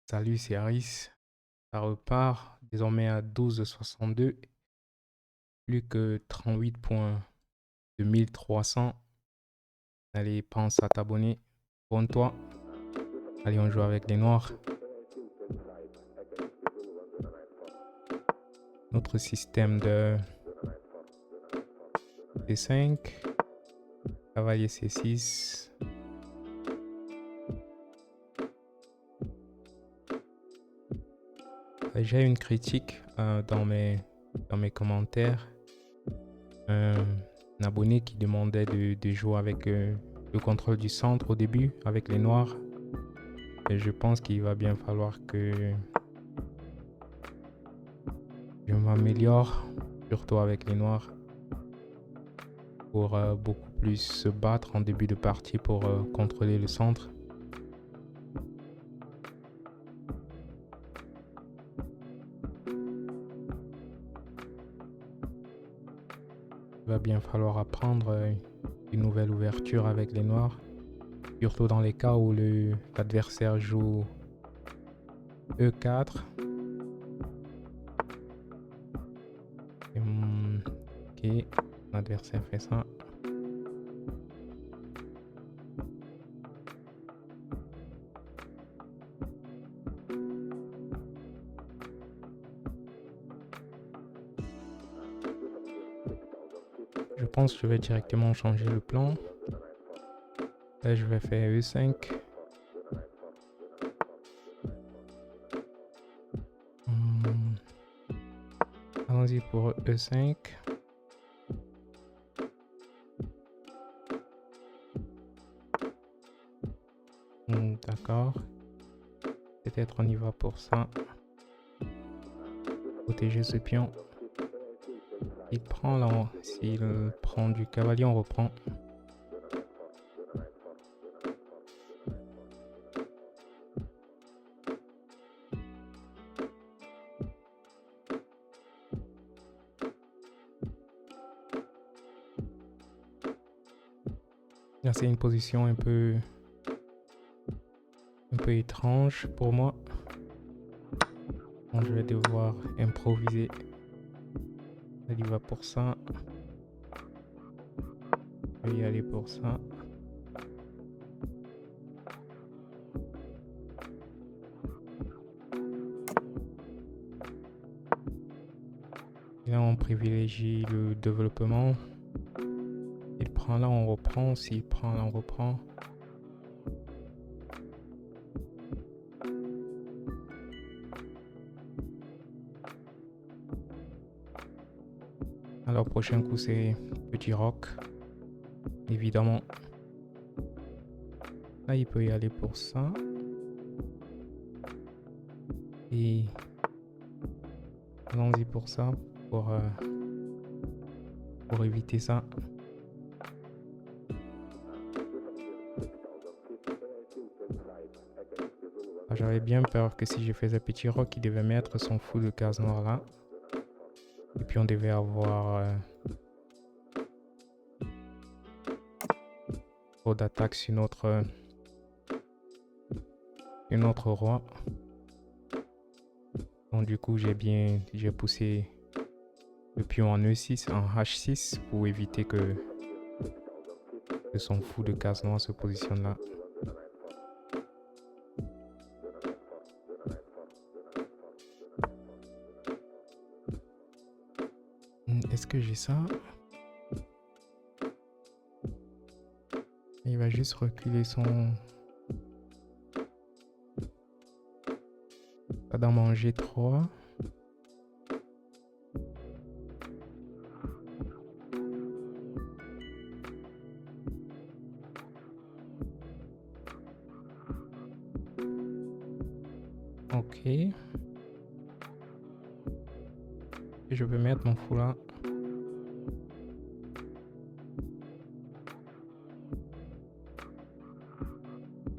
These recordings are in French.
Salut, c'est Harris. Ça repart désormais à 12,62. Plus que 38,2300. Allez, pense à t'abonner. Abonne-toi. Allez, on joue avec les noirs. Notre système de C5. Cavalier C6. J'ai une critique dans mes commentaires. Un abonné qui demandait de jouer avec le contrôle du centre au début, avec les noirs. Et je pense qu'il va bien falloir que je m'améliore, surtout avec les noirs, pour beaucoup plus se battre en début de partie pour contrôler le centre. Il va bien falloir apprendre une nouvelle ouverture avec les noirs, surtout dans les cas où l'adversaire joue E4. Ok, l'adversaire fait ça. Je pense que je vais directement changer le plan. Là, je vais faire E5. Allons-y pour E5. D'accord. Peut-être on y va pour ça. Protéger ce pion. Il prend là, s'il prend du cavalier, on reprend. Là, c'est une position un peu étrange pour moi. Donc, je vais devoir improviser. Il va pour ça. Je vais y aller pour ça. Et là, on privilégie le développement. Il prend là, on reprend. S'il prend là, on reprend. Alors, prochain coup, c'est petit roc. Évidemment. Là, il peut y aller pour ça. Et allons-y pour ça. Pour éviter ça. J'avais bien peur que si je faisais petit roc, il devait mettre son fou de case noire là. Et puis on devait avoir trop d'attaques sur notre roi. Donc du coup j'ai poussé le pion en E6, en H6 pour éviter que son fou de case noire se positionne là. Est-ce que j'ai ça? Il va juste reculer son... Pas d'en manger 3. Ok. Et je peux mettre mon fou là.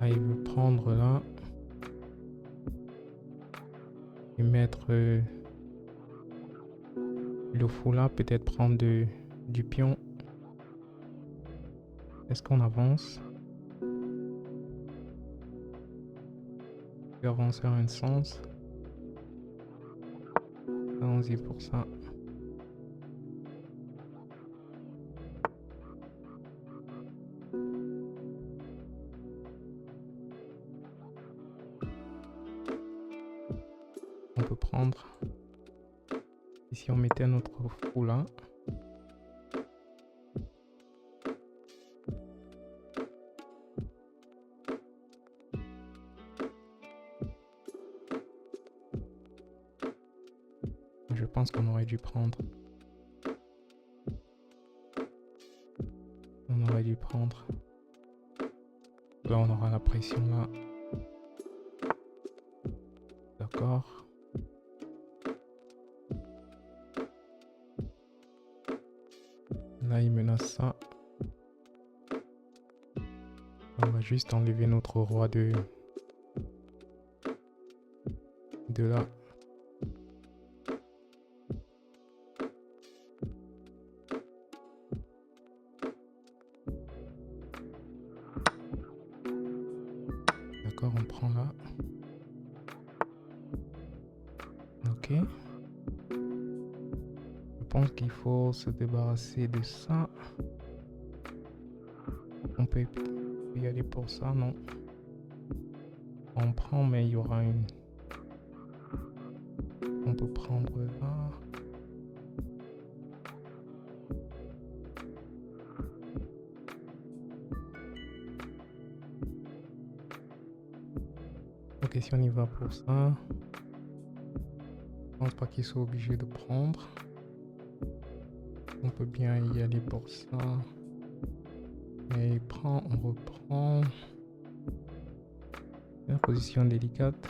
Ah, il veut prendre là. Et mettre le fou là, peut-être prendre du pion. Est-ce qu'on avance? peut avancer en un sens. Allons-y pour ça. On peut prendre. Ici, on mettait notre fou là. Je pense qu'on aurait dû prendre. On aurait dû prendre. Là, on aura la pression là. D'accord. Là, il menace ça. On va juste enlever notre roi de là. D'accord, on prend là. Ok. Je pense qu'il faut se débarrasser de ça. On peut y aller pour ça, non? On prend, mais il y aura une... On peut prendre là. Ok, si on y va pour ça, je pense pas qu'ils soient obligés de prendre. On peut bien y aller pour ça. Et il prend, on reprend. Une position délicate.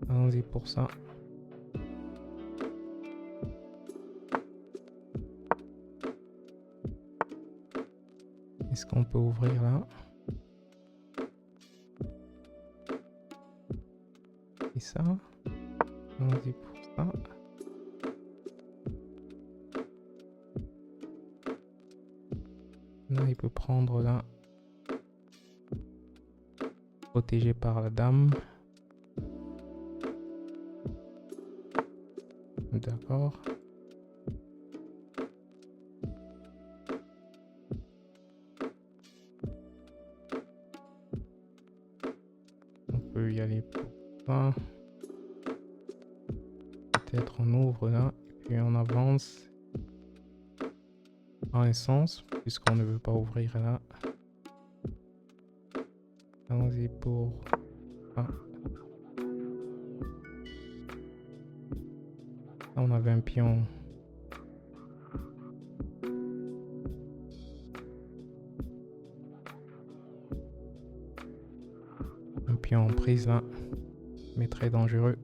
Allons-y pour ça. Est-ce qu'on peut ouvrir là? Et ça. Allons-y pour ça. Là, il peut prendre là. Protégé par la dame. D'accord. On peut y aller pour ça. Peut-être on ouvre là. Et puis on avance. En un sens. Puisqu'on ne veut pas ouvrir là. Allons-y pour... Ah. Là, on avait un pion. Un pion en prise là. Mais très dangereux.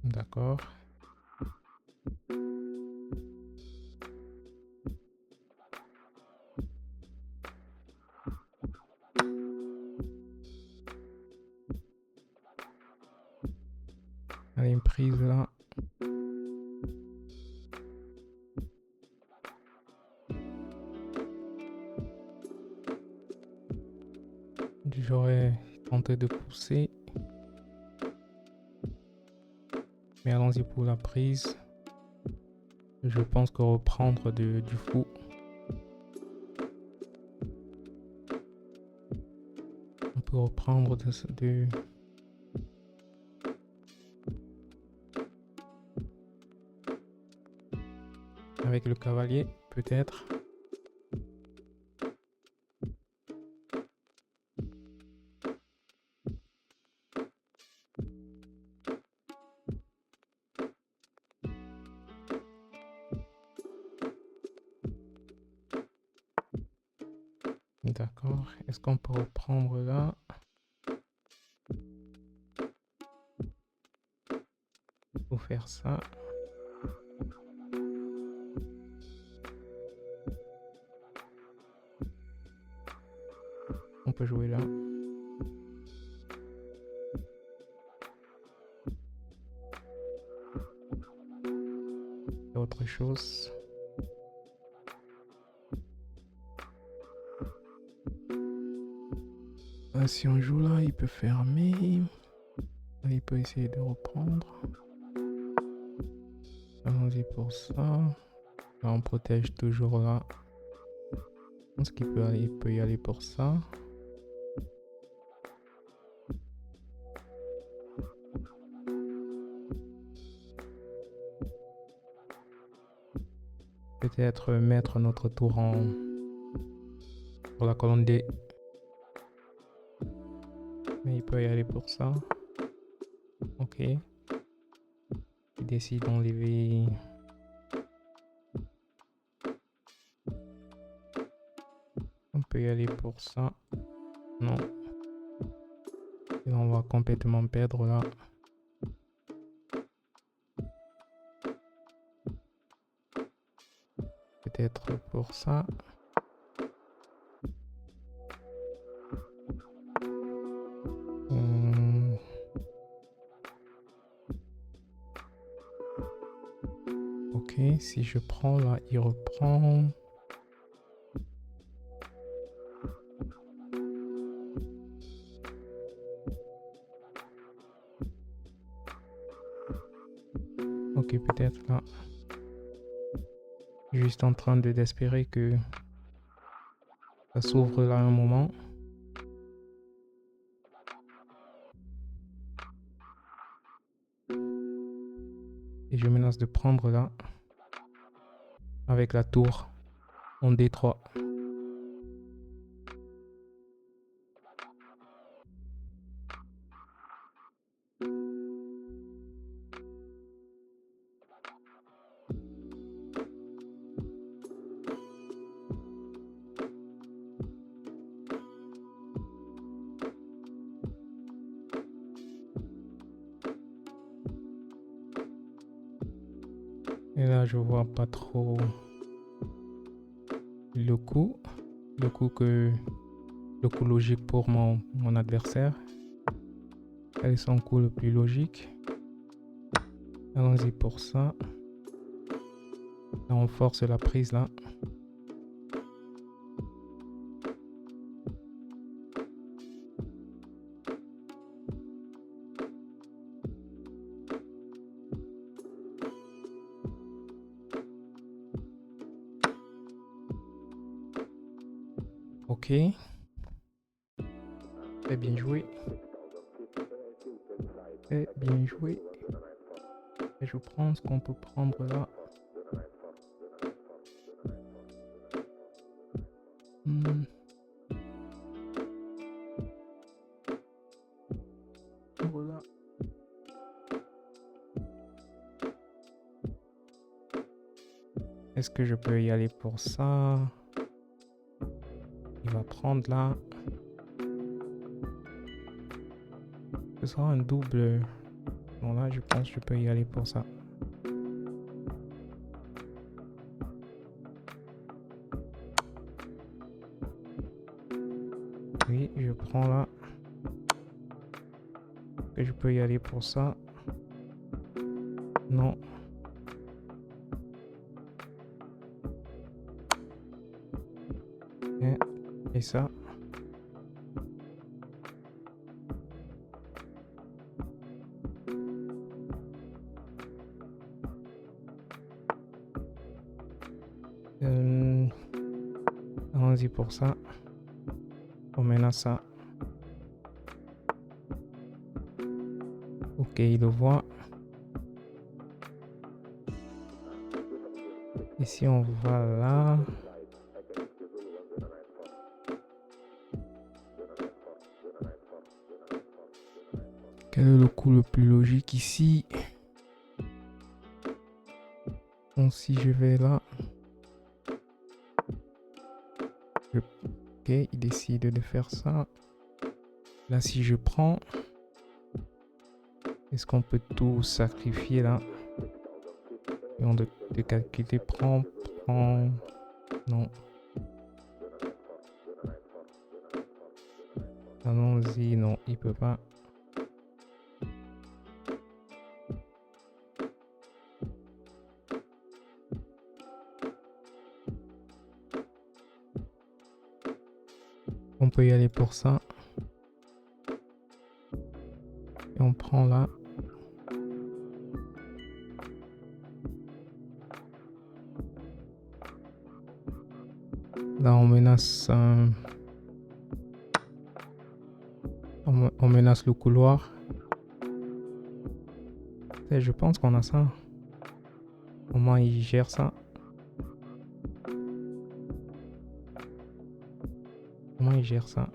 D'accord. Allez, une prise là. J'aurais tenté de pousser. Mais allons-y pour la prise. Je pense que reprendre du fou. On peut reprendre de... Avec le cavalier, peut-être. D'accord. Est-ce qu'on peut reprendre là? Pour faire ça. On peut jouer là. autre chose. Si on joue là, il peut fermer. Il peut essayer de reprendre. Allons-y pour ça. Là, on protège toujours là. Je pense qu'il peut y aller pour ça. Peut-être mettre notre tour pour la colonne D. Mais il peut y aller pour ça. Ok. Il décide d'enlever. On peut y aller pour ça. Non. Et on va complètement perdre là. Peut-être pour ça. Ok, si je prends là, il reprend. Ok, peut-être là. Juste en train d'espérer que ça s'ouvre là un moment. Et je menace de prendre là. Avec la tour en D3. Et là, je vois pas trop le coup logique pour mon adversaire. Quel est son coup le plus logique? Allons-y pour ça. Là, on force la prise là. Ok. Très bien joué. Très bien joué. Et je prends ce qu'on peut prendre là. Voilà. Est-ce que je peux y aller pour ça? Il va prendre là. Ce sera un double. Bon là, je pense que je peux y aller pour ça. Oui, je prends là. Et je peux y aller pour ça. Non. Et ça. Allons-y pour ça. On mène à ça. Ok, il le voit. Ici, on va là. Quel est le coup le plus logique ici? Bon, si je vais là. Ok, il décide de faire ça. Là, si je prends, est-ce qu'on peut tout sacrifier là? Et on de calculer, prend. Non. Allons-y, non, il peut pas. peut y aller pour ça. Et on prend là. Là, on menace, on menace le couloir. Et je pense qu'on a ça. Comment il gère ça? Comment il gère ça?